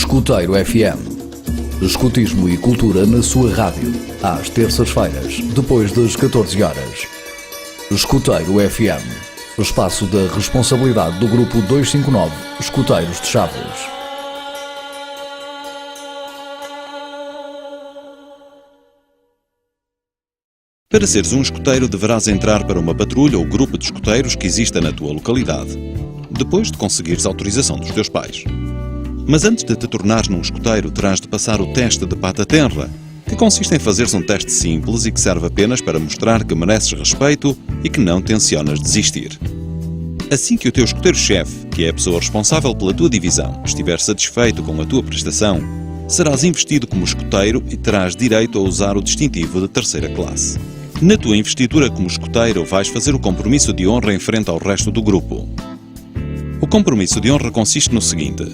Escuteiro FM. Escutismo e cultura na sua rádio, às terças-feiras, depois das 14 horas. Escuteiro FM. Espaço da responsabilidade do Grupo 259 Escuteiros de Chaves. Para seres um escuteiro, deverás entrar para uma patrulha ou grupo de escuteiros que exista na tua localidade, depois de conseguires a autorização dos teus pais. Mas antes de te tornares num escuteiro, terás de passar o teste de pata tenra, que consiste em fazeres um teste simples e que serve apenas para mostrar que mereces respeito e que não tencionas desistir. Assim que o teu escuteiro-chefe, que é a pessoa responsável pela tua divisão, estiver satisfeito com a tua prestação, serás investido como escuteiro e terás direito a usar o distintivo de terceira classe. Na tua investidura como escuteiro, vais fazer o compromisso de honra em frente ao resto do grupo. O compromisso de honra consiste no seguinte: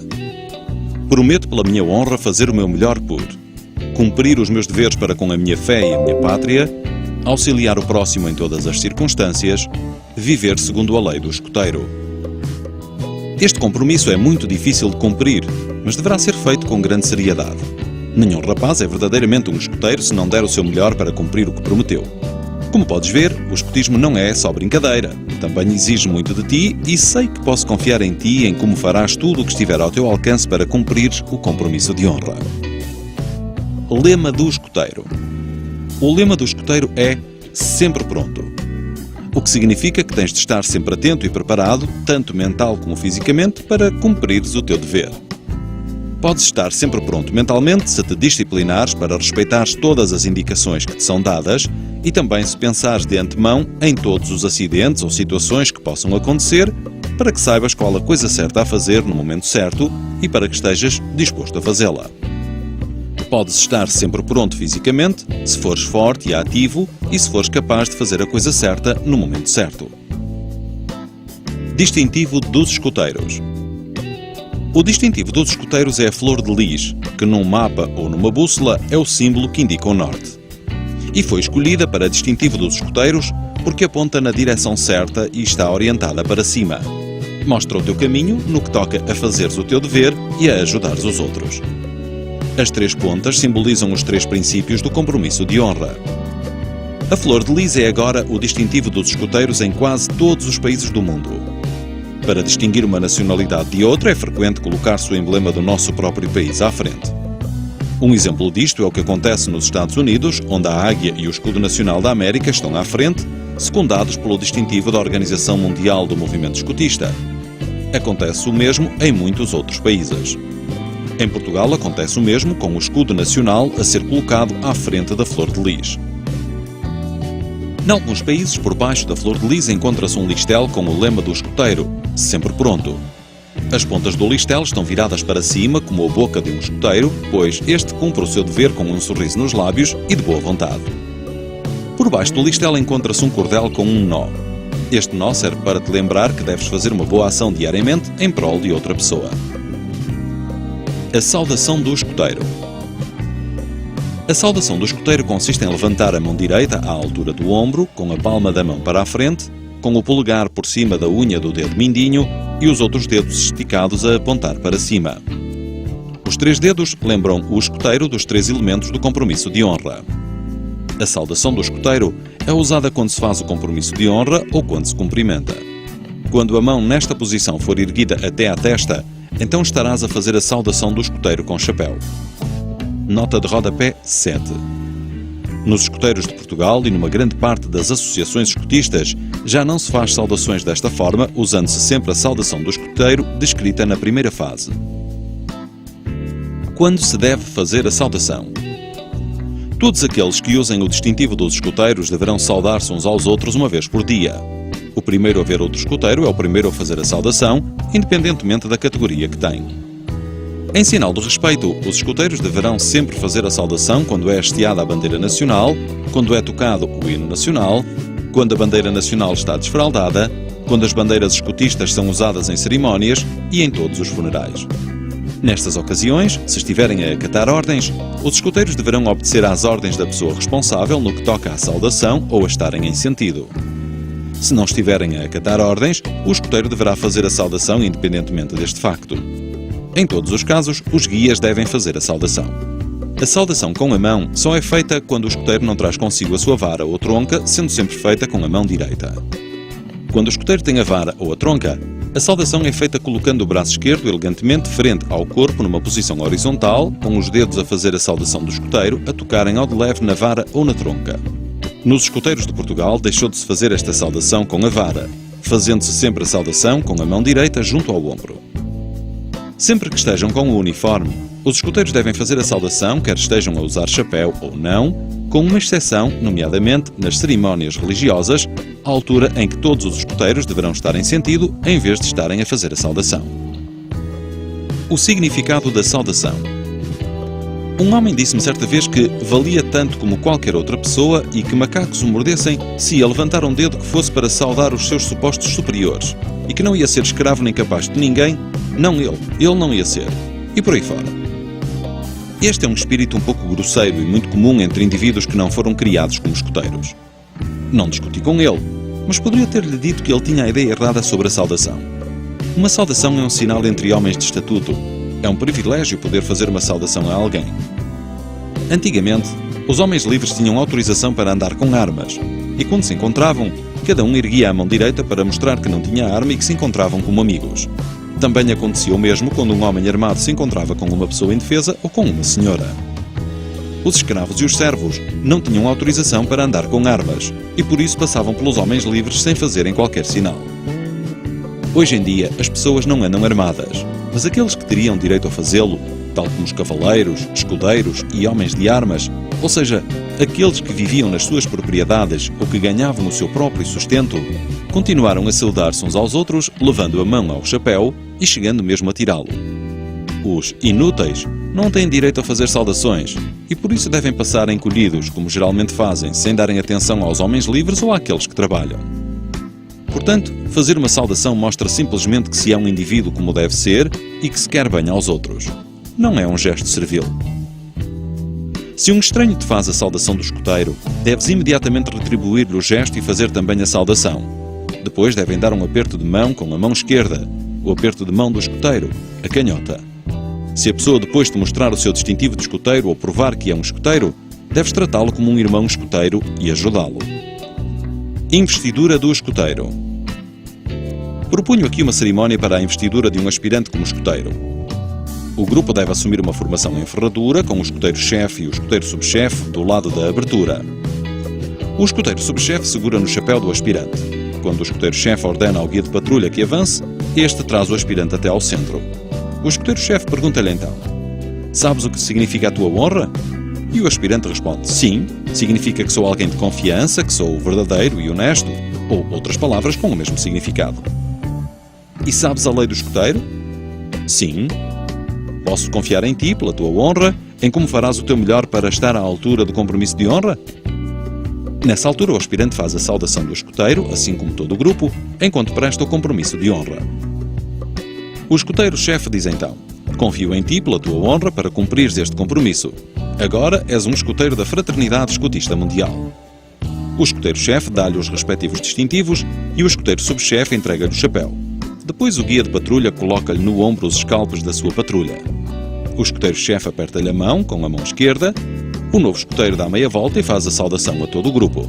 prometo pela minha honra fazer o meu melhor por cumprir os meus deveres para com a minha fé e a minha pátria, auxiliar o próximo em todas as circunstâncias, viver segundo a lei do escuteiro. Este compromisso é muito difícil de cumprir, mas deverá ser feito com grande seriedade. Nenhum rapaz é verdadeiramente um escuteiro se não der o seu melhor para cumprir o que prometeu. Como podes ver, o escutismo não é só brincadeira. Também exige muito de ti e sei que posso confiar em ti e em como farás tudo o que estiver ao teu alcance para cumprires o compromisso de honra. Lema do escuteiro. O lema do escuteiro é sempre pronto. O que significa que tens de estar sempre atento e preparado, tanto mental como fisicamente, para cumprires o teu dever. Podes estar sempre pronto mentalmente se te disciplinares para respeitares todas as indicações que te são dadas e também se pensares de antemão em todos os acidentes ou situações que possam acontecer para que saibas qual a coisa certa a fazer no momento certo e para que estejas disposto a fazê-la. Podes estar sempre pronto fisicamente se fores forte e ativo e se fores capaz de fazer a coisa certa no momento certo. Distintivo dos escuteiros. O distintivo dos escuteiros é a flor de lis, que num mapa ou numa bússola é o símbolo que indica o norte. E foi escolhida para distintivo dos escuteiros porque aponta na direção certa e está orientada para cima. Mostra o teu caminho no que toca a fazeres o teu dever e a ajudares os outros. As três pontas simbolizam os três princípios do compromisso de honra. A flor de lis é agora o distintivo dos escuteiros em quase todos os países do mundo. Para distinguir uma nacionalidade de outra, é frequente colocar-se o emblema do nosso próprio país à frente. Um exemplo disto é o que acontece nos Estados Unidos, onde a águia e o escudo nacional da América estão à frente, secundados pelo distintivo da Organização Mundial do Movimento Escutista. Acontece o mesmo em muitos outros países. Em Portugal acontece o mesmo com o escudo nacional a ser colocado à frente da flor de lis. Em alguns países, por baixo da flor de lis encontra-se um listel com o lema do escuteiro, sempre pronto. As pontas do listel estão viradas para cima como a boca de um escuteiro, pois este cumpre o seu dever com um sorriso nos lábios e de boa vontade. Por baixo do listel encontra-se um cordel com um nó. Este nó serve para te lembrar que deves fazer uma boa ação diariamente em prol de outra pessoa. A saudação do escuteiro. A saudação do escuteiro consiste em levantar a mão direita à altura do ombro, com a palma da mão para a frente, com o polegar por cima da unha do dedo mindinho e os outros dedos esticados a apontar para cima. Os três dedos lembram o escuteiro dos três elementos do compromisso de honra. A saudação do escuteiro é usada quando se faz o compromisso de honra ou quando se cumprimenta. Quando a mão nesta posição for erguida até à testa, então estarás a fazer a saudação do escuteiro com chapéu. Nota de rodapé 7. Nos escuteiros de Portugal e numa grande parte das associações escutistas, já não se faz saudações desta forma, usando-se sempre a saudação do escuteiro descrita na primeira fase. Quando se deve fazer a saudação? Todos aqueles que usem o distintivo dos escuteiros deverão saudar-se uns aos outros uma vez por dia. O primeiro a ver outro escuteiro é o primeiro a fazer a saudação, independentemente da categoria que tem. Em sinal de respeito, os escuteiros deverão sempre fazer a saudação quando é hasteada a bandeira nacional, quando é tocado o hino nacional, quando a bandeira nacional está desfraldada, quando as bandeiras escutistas são usadas em cerimónias e em todos os funerais. Nestas ocasiões, se estiverem a acatar ordens, os escuteiros deverão obedecer às ordens da pessoa responsável no que toca à saudação ou a estarem em sentido. Se não estiverem a acatar ordens, o escuteiro deverá fazer a saudação independentemente deste facto. Em todos os casos, os guias devem fazer a saudação. A saudação com a mão só é feita quando o escoteiro não traz consigo a sua vara ou tronca, sendo sempre feita com a mão direita. Quando o escoteiro tem a vara ou a tronca, a saudação é feita colocando o braço esquerdo elegantemente frente ao corpo numa posição horizontal, com os dedos a fazer a saudação do escoteiro a tocarem ao de leve na vara ou na tronca. Nos escoteiros de Portugal deixou de se fazer esta saudação com a vara, fazendo-se sempre a saudação com a mão direita junto ao ombro. Sempre que estejam com o uniforme, os escoteiros devem fazer a saudação, quer estejam a usar chapéu ou não, com uma exceção, nomeadamente nas cerimónias religiosas, à altura em que todos os escoteiros deverão estar em sentido, em vez de estarem a fazer a saudação. O significado da saudação. Um homem disse-me certa vez que valia tanto como qualquer outra pessoa e que macacos o mordessem se ia levantar um dedo que fosse para saudar os seus supostos superiores, e que não ia ser escravo nem capaz de ninguém, não ele não ia ser, e por aí fora. Este é um espírito um pouco grosseiro e muito comum entre indivíduos que não foram criados como escoteiros. Não discuti com ele, mas poderia ter-lhe dito que ele tinha a ideia errada sobre a saudação. Uma saudação é um sinal entre homens de estatuto. É um privilégio poder fazer uma saudação a alguém. Antigamente, os homens livres tinham autorização para andar com armas, e quando se encontravam, cada um erguia a mão direita para mostrar que não tinha arma e que se encontravam como amigos. Também acontecia o mesmo quando um homem armado se encontrava com uma pessoa indefesa ou com uma senhora. Os escravos e os servos não tinham autorização para andar com armas, e por isso passavam pelos homens livres sem fazerem qualquer sinal. Hoje em dia, as pessoas não andam armadas, mas aqueles que teriam direito a fazê-lo, tal como os cavaleiros, escudeiros e homens de armas, ou seja, aqueles que viviam nas suas propriedades ou que ganhavam o seu próprio sustento, continuaram a saudar-se uns aos outros, levando a mão ao chapéu e chegando mesmo a tirá-lo. Os inúteis não têm direito a fazer saudações e por isso devem passar encolhidos, como geralmente fazem, sem darem atenção aos homens livres ou àqueles que trabalham. Portanto, fazer uma saudação mostra simplesmente que se é um indivíduo como deve ser e que se quer bem aos outros. Não é um gesto servil. Se um estranho te faz a saudação do escoteiro, deves imediatamente retribuir-lhe o gesto e fazer também a saudação. Depois devem dar um aperto de mão com a mão esquerda, o aperto de mão do escoteiro, a canhota. Se a pessoa depois te mostrar o seu distintivo de escoteiro ou provar que é um escoteiro, deves tratá-lo como um irmão escoteiro e ajudá-lo. Investidura do escoteiro. Proponho aqui uma cerimónia para a investidura de um aspirante como escoteiro. O grupo deve assumir uma formação em ferradura, com o escoteiro-chefe e o escoteiro-subchefe do lado da abertura. O escoteiro-subchefe segura no chapéu do aspirante. Quando o escoteiro-chefe ordena ao guia de patrulha que avance, este traz o aspirante até ao centro. O escoteiro-chefe pergunta-lhe então: "Sabes o que significa a tua honra?" E o aspirante responde: "Sim, significa que sou alguém de confiança, que sou verdadeiro e honesto", ou outras palavras com o mesmo significado. "E sabes a lei do escoteiro?" "Sim." "Posso confiar em ti, pela tua honra, em como farás o teu melhor para estar à altura do compromisso de honra?" Nessa altura, o aspirante faz a saudação do escoteiro, assim como todo o grupo, enquanto presta o compromisso de honra. O escoteiro-chefe diz então: "Confio em ti, pela tua honra, para cumprires este compromisso. Agora és um escoteiro da Fraternidade Escotista Mundial." O escoteiro-chefe dá-lhe os respectivos distintivos e o escoteiro-subchefe entrega-lhe o chapéu. Depois o guia de patrulha coloca-lhe no ombro os escalpos da sua patrulha. O escoteiro-chefe aperta-lhe a mão com a mão esquerda, o novo escoteiro dá meia volta e faz a saudação a todo o grupo.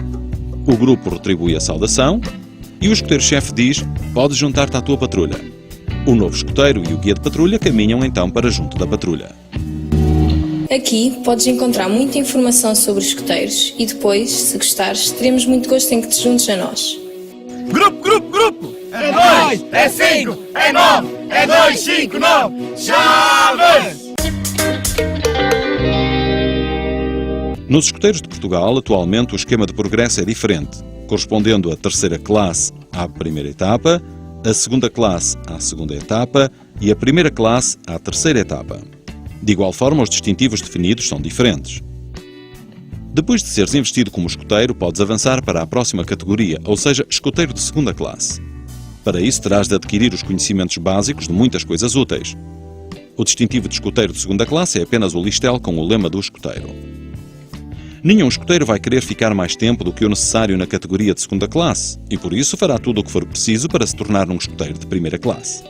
O grupo retribui a saudação e o escoteiro-chefe diz: "Podes juntar-te à tua patrulha." O novo escoteiro e o guia de patrulha caminham então para junto da patrulha. Aqui podes encontrar muita informação sobre os escoteiros e depois, se gostares, teremos muito gosto em que te juntes a nós. Grupo, grupo, grupo! É 2, é 5, é 9, é 2, 5, 9, Chaves! Nos escoteiros de Portugal, atualmente o esquema de progresso é diferente, correspondendo a terceira classe à primeira etapa, a segunda classe à segunda etapa e a primeira classe à terceira etapa. De igual forma, os distintivos definidos são diferentes. Depois de seres investido como escoteiro, podes avançar para a próxima categoria, ou seja, escoteiro de segunda classe. Para isso, terás de adquirir os conhecimentos básicos de muitas coisas úteis. O distintivo de escoteiro de segunda classe é apenas o listel com o lema do escoteiro. Nenhum escoteiro vai querer ficar mais tempo do que o necessário na categoria de segunda classe e, por isso, fará tudo o que for preciso para se tornar um escoteiro de primeira classe.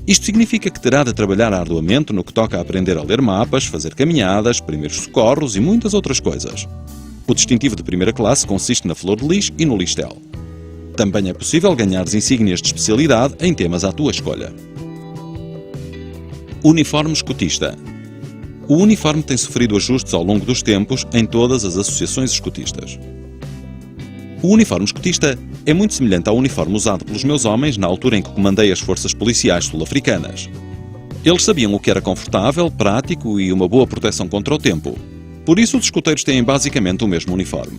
Isto significa que terá de trabalhar arduamente no que toca a aprender a ler mapas, fazer caminhadas, primeiros socorros e muitas outras coisas. O distintivo de primeira classe consiste na flor de lis e no listel. Também é possível ganhares insígnias de especialidade em temas à tua escolha. Uniforme escotista. O uniforme tem sofrido ajustes ao longo dos tempos em todas as associações escotistas. O uniforme escotista é muito semelhante ao uniforme usado pelos meus homens na altura em que comandei as forças policiais sul-africanas. Eles sabiam o que era confortável, prático e uma boa proteção contra o tempo. Por isso, os escoteiros têm basicamente o mesmo uniforme.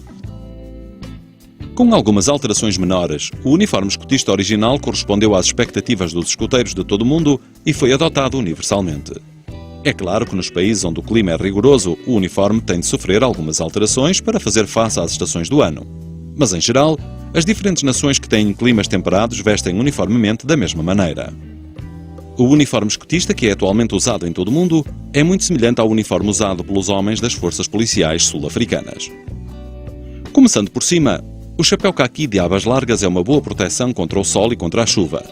Com algumas alterações menores, o uniforme escotista original correspondeu às expectativas dos escoteiros de todo o mundo e foi adotado universalmente. É claro que nos países onde o clima é rigoroso, o uniforme tem de sofrer algumas alterações para fazer face às estações do ano. Mas, em geral, as diferentes nações que têm climas temperados vestem uniformemente da mesma maneira. O uniforme escotista, que é atualmente usado em todo o mundo, é muito semelhante ao uniforme usado pelos homens das forças policiais sul-africanas. Começando por cima, o chapéu caqui de abas largas é uma boa proteção contra o sol e contra a chuva.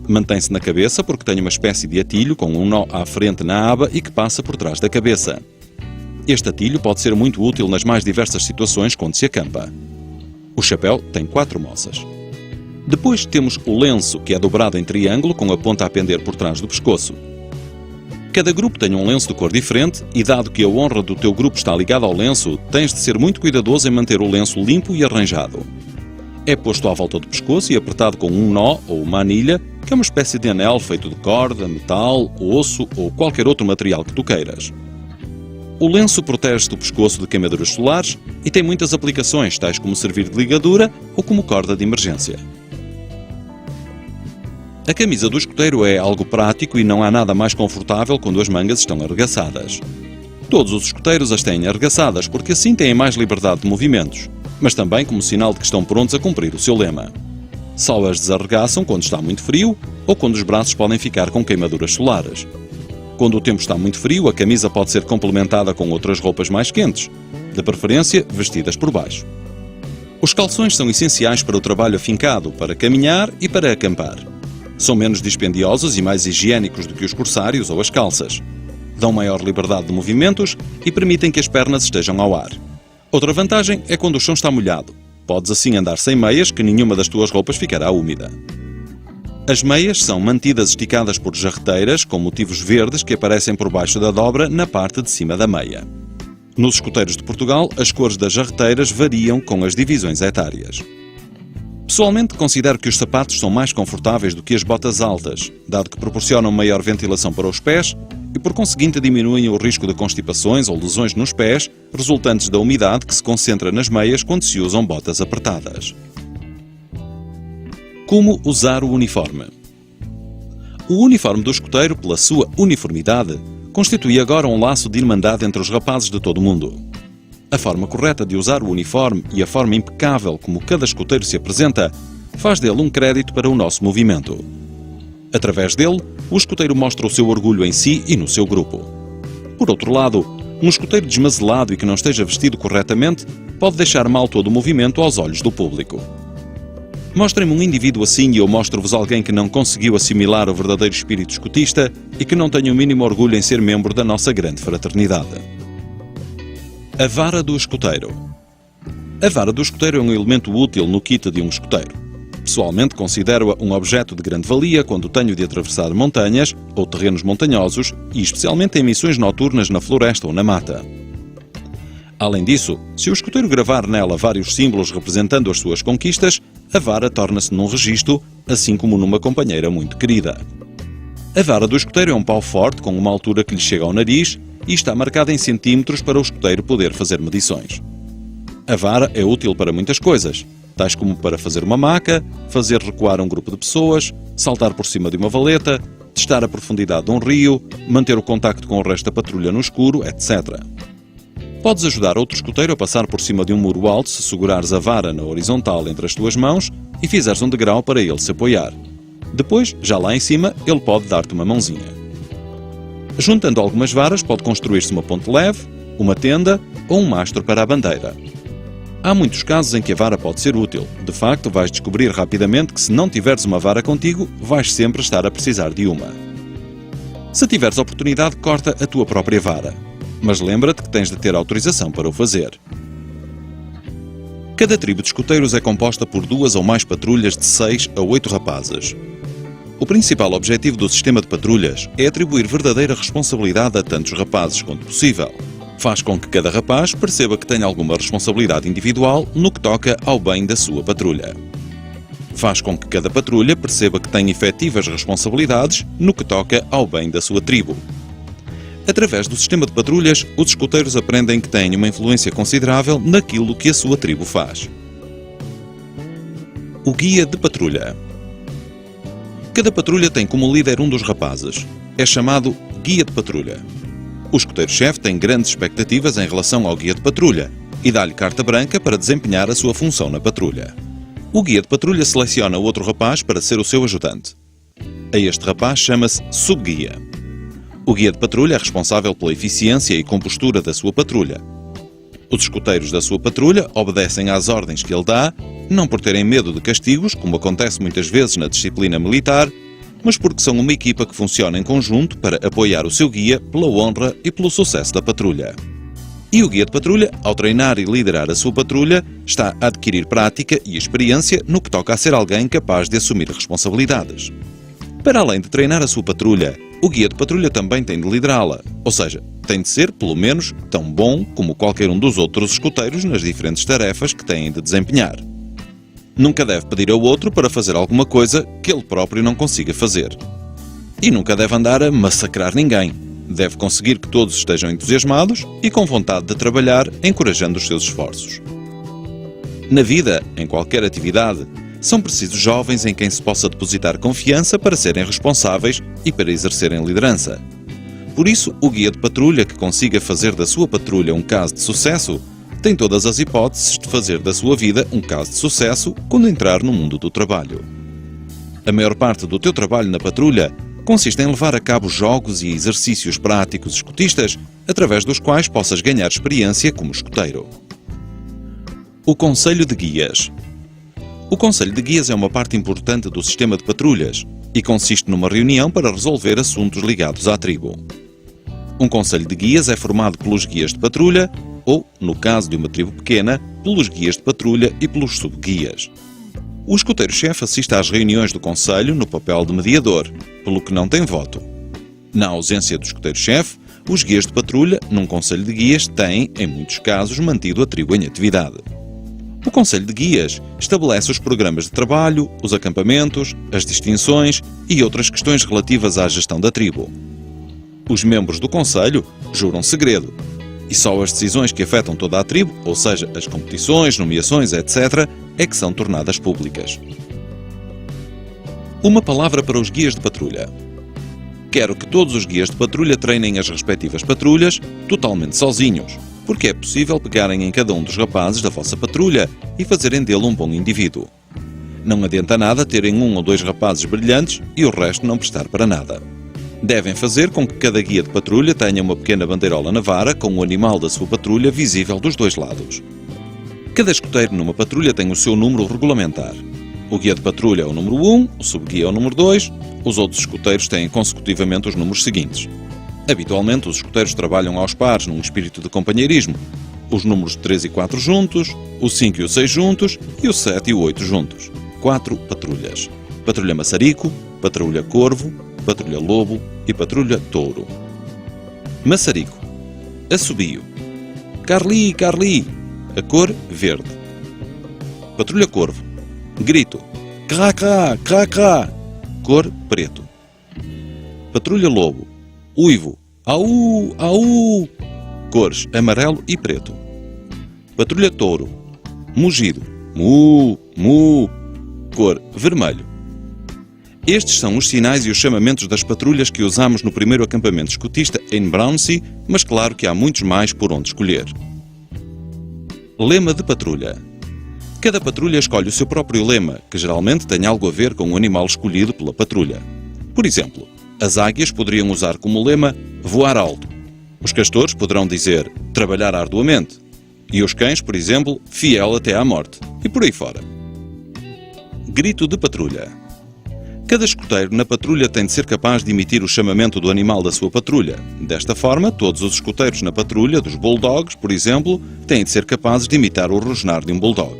Mantém-se na cabeça porque tem uma espécie de atilho com um nó à frente na aba e que passa por trás da cabeça. Este atilho pode ser muito útil nas mais diversas situações quando se acampa. O chapéu tem 4 moças. Depois temos o lenço, que é dobrado em triângulo com a ponta a pender por trás do pescoço. Cada grupo tem um lenço de cor diferente e, dado que a honra do teu grupo está ligada ao lenço, tens de ser muito cuidadoso em manter o lenço limpo e arranjado. É posto à volta do pescoço e apertado com um nó ou uma anilha, que é uma espécie de anel feito de corda, metal, osso ou qualquer outro material que tu queiras. O lenço protege do pescoço de queimaduras solares e tem muitas aplicações, tais como servir de ligadura ou como corda de emergência. A camisa do escoteiro é algo prático e não há nada mais confortável quando as mangas estão arregaçadas. Todos os escoteiros as têm arregaçadas porque assim têm mais liberdade de movimentos, mas também como sinal de que estão prontos a cumprir o seu lema. Só as desarregaçam quando está muito frio ou quando os braços podem ficar com queimaduras solares. Quando o tempo está muito frio, a camisa pode ser complementada com outras roupas mais quentes, de preferência vestidas por baixo. Os calções são essenciais para o trabalho afincado, para caminhar e para acampar. São menos dispendiosos e mais higiênicos do que os corsários ou as calças. Dão maior liberdade de movimentos e permitem que as pernas estejam ao ar. Outra vantagem é quando o chão está molhado. Podes assim andar sem meias, que nenhuma das tuas roupas ficará úmida. As meias são mantidas esticadas por jarreteiras com motivos verdes que aparecem por baixo da dobra na parte de cima da meia. Nos escoteiros de Portugal, as cores das jarreteiras variam com as divisões etárias. Pessoalmente, considero que os sapatos são mais confortáveis do que as botas altas, dado que proporcionam maior ventilação para os pés e, por conseguinte, diminuem o risco de constipações ou lesões nos pés, resultantes da umidade que se concentra nas meias quando se usam botas apertadas. Como usar o uniforme? O uniforme do escoteiro, pela sua uniformidade, constitui agora um laço de irmandade entre os rapazes de todo o mundo. A forma correta de usar o uniforme e a forma impecável como cada escoteiro se apresenta faz dele um crédito para o nosso movimento. Através dele, o escoteiro mostra o seu orgulho em si e no seu grupo. Por outro lado, um escoteiro desmazelado e que não esteja vestido corretamente pode deixar mal todo o movimento aos olhos do público. Mostrem-me um indivíduo assim e eu mostro-vos alguém que não conseguiu assimilar o verdadeiro espírito escotista e que não tem o mínimo orgulho em ser membro da nossa grande fraternidade. A vara do escoteiro. A vara do escoteiro é um elemento útil no kit de um escoteiro. Pessoalmente considero-a um objeto de grande valia quando tenho de atravessar montanhas ou terrenos montanhosos e especialmente em missões noturnas na floresta ou na mata. Além disso, se o escoteiro gravar nela vários símbolos representando as suas conquistas, a vara torna-se num registro, assim como numa companheira muito querida. A vara do escoteiro é um pau forte com uma altura que lhe chega ao nariz e está marcada em centímetros para o escoteiro poder fazer medições. A vara é útil para muitas coisas, tais como para fazer uma maca, fazer recuar um grupo de pessoas, saltar por cima de uma valeta, testar a profundidade de um rio, manter o contacto com o resto da patrulha no escuro, etc. Podes ajudar outro escoteiro a passar por cima de um muro alto se segurares a vara na horizontal entre as tuas mãos e fizeres um degrau para ele se apoiar. Depois, já lá em cima, ele pode dar-te uma mãozinha. Juntando algumas varas, pode construir-se uma ponte leve, uma tenda ou um mastro para a bandeira. Há muitos casos em que a vara pode ser útil. De facto, vais descobrir rapidamente que se não tiveres uma vara contigo, vais sempre estar a precisar de uma. Se tiveres oportunidade, corta a tua própria vara. Mas lembra-te que tens de ter autorização para o fazer. Cada tribo de escuteiros é composta por 2 ou mais patrulhas de 6 a 8 rapazes. O principal objetivo do sistema de patrulhas é atribuir verdadeira responsabilidade a tantos rapazes quanto possível. Faz com que cada rapaz perceba que tem alguma responsabilidade individual no que toca ao bem da sua patrulha. Faz com que cada patrulha perceba que tem efetivas responsabilidades no que toca ao bem da sua tribo. Através do sistema de patrulhas, os escuteiros aprendem que têm uma influência considerável naquilo que a sua tribo faz. O guia de patrulha. Cada patrulha tem como líder um dos rapazes. É chamado guia de patrulha. O escuteiro-chefe tem grandes expectativas em relação ao guia de patrulha e dá-lhe carta branca para desempenhar a sua função na patrulha. O guia de patrulha seleciona outro rapaz para ser o seu ajudante. A este rapaz chama-se subguia. O guia de patrulha é responsável pela eficiência e compostura da sua patrulha. Os escuteiros da sua patrulha obedecem às ordens que ele dá, não por terem medo de castigos, como acontece muitas vezes na disciplina militar, mas porque são uma equipa que funciona em conjunto para apoiar o seu guia pela honra e pelo sucesso da patrulha. E o guia de patrulha, ao treinar e liderar a sua patrulha, está a adquirir prática e experiência no que toca a ser alguém capaz de assumir responsabilidades. Para além de treinar a sua patrulha, o guia de patrulha também tem de liderá-la, ou seja, tem de ser, pelo menos, tão bom como qualquer um dos outros escuteiros nas diferentes tarefas que têm de desempenhar. Nunca deve pedir ao outro para fazer alguma coisa que ele próprio não consiga fazer. E nunca deve andar a massacrar ninguém. Deve conseguir que todos estejam entusiasmados e com vontade de trabalhar, encorajando os seus esforços. Na vida, em qualquer atividade, são precisos jovens em quem se possa depositar confiança para serem responsáveis e para exercerem liderança. Por isso, o guia de patrulha que consiga fazer da sua patrulha um caso de sucesso tem todas as hipóteses de fazer da sua vida um caso de sucesso quando entrar no mundo do trabalho. A maior parte do teu trabalho na patrulha consiste em levar a cabo jogos e exercícios práticos escutistas através dos quais possas ganhar experiência como escuteiro. O Conselho de Guias. O Conselho de Guias é uma parte importante do sistema de patrulhas e consiste numa reunião para resolver assuntos ligados à tribo. Um Conselho de Guias é formado pelos guias de patrulha ou, no caso de uma tribo pequena, pelos guias de patrulha e pelos subguias. O escuteiro-chefe assiste às reuniões do Conselho no papel de mediador, pelo que não tem voto. Na ausência do escuteiro-chefe, os guias de patrulha, num Conselho de Guias, têm, em muitos casos, mantido a tribo em atividade. O Conselho de Guias estabelece os programas de trabalho, os acampamentos, as distinções e outras questões relativas à gestão da tribo. Os membros do Conselho juram segredo, e só as decisões que afetam toda a tribo, ou seja, as competições, nomeações, etc., é que são tornadas públicas. Uma palavra para os guias de patrulha. Quero que todos os guias de patrulha treinem as respectivas patrulhas totalmente sozinhos, porque é possível pegarem em cada um dos rapazes da vossa patrulha e fazerem dele um bom indivíduo. Não adianta nada terem 1 ou 2 rapazes brilhantes e o resto não prestar para nada. Devem fazer com que cada guia de patrulha tenha uma pequena bandeirola na vara com o animal da sua patrulha visível dos 2 lados. Cada escuteiro numa patrulha tem o seu número regulamentar. O guia de patrulha é o número 1, o subguia é o número 2, os outros escuteiros têm consecutivamente os números seguintes. Habitualmente, os escuteiros trabalham aos pares num espírito de companheirismo. Os números 3 e 4 juntos, o 5 e o 6 juntos e o 7 e o 8 juntos. 4 patrulhas. Patrulha Maçarico, Patrulha Corvo, Patrulha Lobo e Patrulha Touro. Maçarico. Assobio. Carli, Carli. A cor verde. Patrulha Corvo. Grito. Crá, crá, crá, crá. Cor preto. Patrulha Lobo. Uivo. Au, au. Cores amarelo e preto. Patrulha Touro. Mugido. Mu, mu. Cor vermelho. Estes são os sinais e os chamamentos das patrulhas que usamos no primeiro acampamento escutista em Brownsea, mas claro que há muitos mais por onde escolher. Lema de patrulha. Cada patrulha escolhe o seu próprio lema, que geralmente tem algo a ver com o animal escolhido pela patrulha. Por exemplo, as águias poderiam usar como lema voar alto. Os castores poderão dizer trabalhar arduamente. E os cães, por exemplo, fiel até à morte. E por aí fora. Grito de patrulha. Cada escoteiro na patrulha tem de ser capaz de emitir o chamamento do animal da sua patrulha. Desta forma, todos os escoteiros na patrulha, dos bulldogs, por exemplo, têm de ser capazes de imitar o rosnar de um bulldog.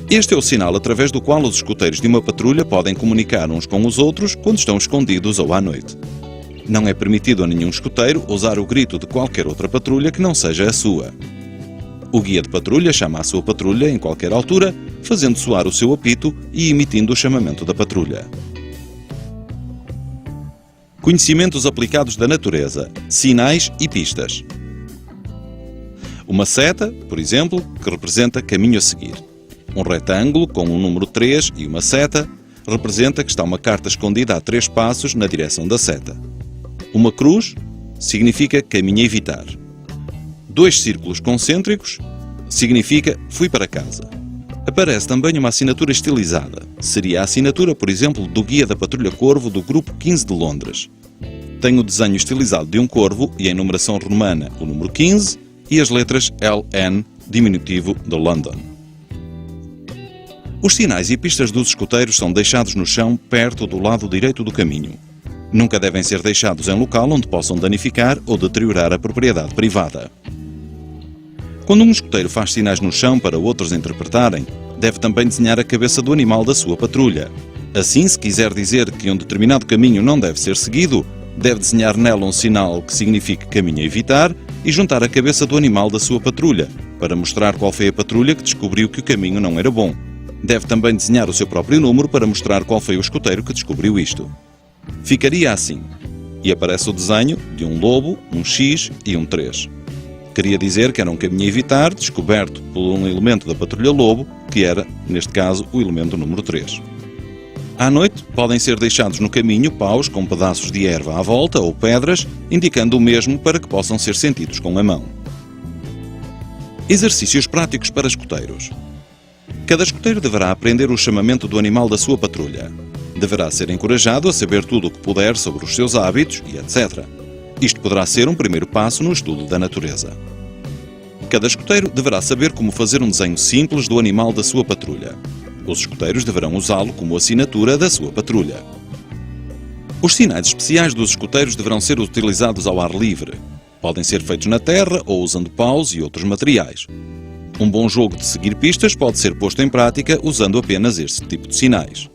Este é o sinal através do qual os escoteiros de uma patrulha podem comunicar uns com os outros quando estão escondidos ou à noite. Não é permitido a nenhum escoteiro usar o grito de qualquer outra patrulha que não seja a sua. O guia de patrulha chama a sua patrulha em qualquer altura, fazendo soar o seu apito e emitindo o chamamento da patrulha. Conhecimentos aplicados da natureza, sinais e pistas. Uma seta, por exemplo, que representa caminho a seguir. Um retângulo com um número 3 e uma seta representa que está uma carta escondida a 3 passos na direção da seta. Uma cruz significa caminho a evitar. 2 círculos concêntricos significa fui para casa. Aparece também uma assinatura estilizada. Seria a assinatura, por exemplo, do guia da Patrulha Corvo do Grupo 15 de Londres. Tem o desenho estilizado de um corvo e em numeração romana o número 15 e as letras LN, diminutivo de London. Os sinais e pistas dos escoteiros são deixados no chão perto do lado direito do caminho. Nunca devem ser deixados em local onde possam danificar ou deteriorar a propriedade privada. Quando um escoteiro faz sinais no chão para outros interpretarem, deve também desenhar a cabeça do animal da sua patrulha. Assim, se quiser dizer que um determinado caminho não deve ser seguido, deve desenhar nela um sinal que signifique caminho a evitar e juntar a cabeça do animal da sua patrulha, para mostrar qual foi a patrulha que descobriu que o caminho não era bom. Deve também desenhar o seu próprio número para mostrar qual foi o escoteiro que descobriu isto. Ficaria assim, e aparece o desenho de um lobo, um X e um 3. Queria dizer que era um caminho a evitar, descoberto por um elemento da patrulha lobo, que era, neste caso, o elemento número 3. À noite, podem ser deixados no caminho paus com pedaços de erva à volta ou pedras, indicando o mesmo para que possam ser sentidos com a mão. Exercícios práticos para escoteiros. Cada escoteiro deverá aprender o chamamento do animal da sua patrulha. Deverá ser encorajado a saber tudo o que puder sobre os seus hábitos e etc. Isto poderá ser um primeiro passo no estudo da natureza. Cada escoteiro deverá saber como fazer um desenho simples do animal da sua patrulha. Os escoteiros deverão usá-lo como assinatura da sua patrulha. Os sinais especiais dos escoteiros deverão ser utilizados ao ar livre. Podem ser feitos na terra ou usando paus e outros materiais. Um bom jogo de seguir pistas pode ser posto em prática usando apenas este tipo de sinais.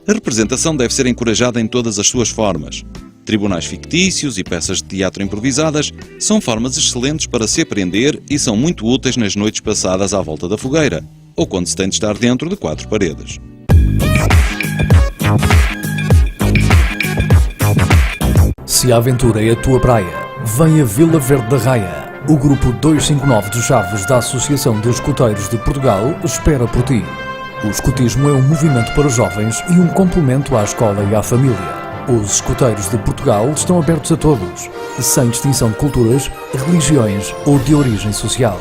A representação deve ser encorajada em todas as suas formas. Tribunais fictícios e peças de teatro improvisadas são formas excelentes para se aprender e são muito úteis nas noites passadas à volta da fogueira, ou quando se tem de estar dentro de 4 paredes. Se a aventura é a tua praia, vem a Vila Verde da Raia. O grupo 259 de Chaves da Associação dos Escoteiros de Portugal espera por ti. O escotismo é um movimento para jovens e um complemento à escola e à família. Os escoteiros de Portugal estão abertos a todos, sem distinção de culturas, religiões ou de origem social.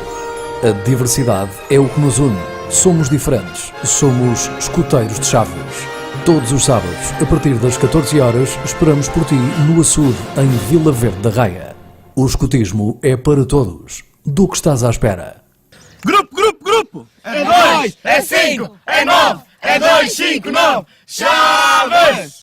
A diversidade é o que nos une. Somos diferentes. Somos escoteiros de Chaves. Todos os sábados, a partir das 14 horas, esperamos por ti no açude, em Vila Verde da Raia. O escotismo é para todos. Do que estás à espera? Grupo! É 2, é 5, é 9, é 2, 5, 9, Chaves!